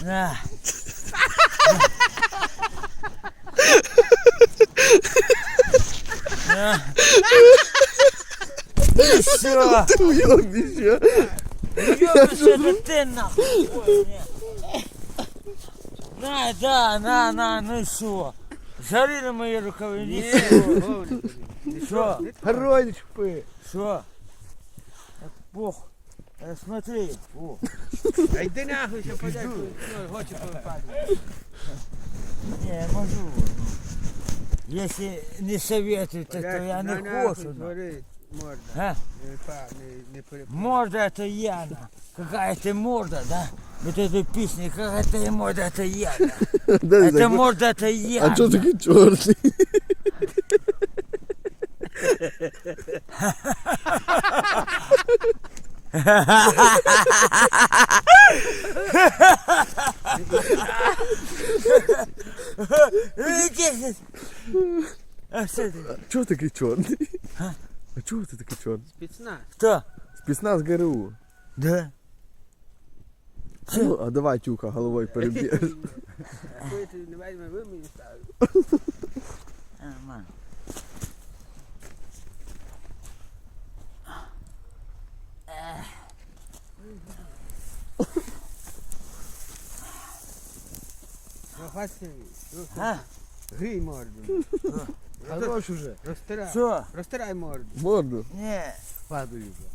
На. На. И все. Ти уйобиш, що? Ёбнешься это ты нахуй. Ой, нет. На, да, на, ну что? Жарили мои рукавицы. Что? Герой не чпи. Что? Бог. Смотри. О. А йди нахуй, що подякую. Хоче попадати. Не, я могу. Ну. Если не советуют, то я не хочу. Ну. Смотри, морда. А? Не перепадай. Морда это Яна. Какая ты морда, да? Вот этой песни, какая ты морда, это Яна. Это морда, это Яна. А чого такий чорний? А что ты? Чого такий чорний? А? А чого ти такий чорний? Спецназ. Кто? Спецназ ГРУ. Да. Ну, а давай тюка головою переб'єш. Коли ти не візьме, ви мені ставите. Нормально. Прохватся. А? Грій морду. Хорош уже. Розтирай. Что? Розтирай морду. Морду. Не. Падаю вже.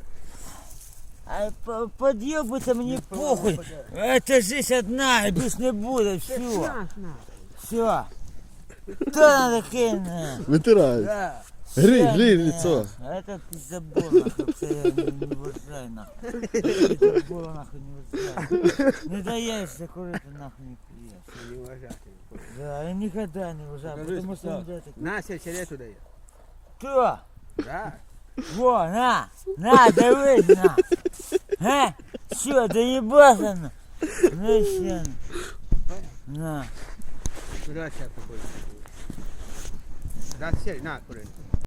А подъебаться мне похуй. Это жизнь одна, и больше не будет. Все. Спецназ, на. Все. Кто надо кинуть? Витирай. Да. Грій лицо. Это пиздобол, нахуй, это я не уважаю, нахуй. Пиздобол, нахуй, не уважаю. Не даешься курить, нахуй, не куришь. Це не вважати. Да, я никогда не уважаю, потому что не дает. На, сигарету дає. Кто? Да. Во, на, давай, на. А? Что, доебался, на? Ну все. На. Куди ще какой? Да, сей, на, кури.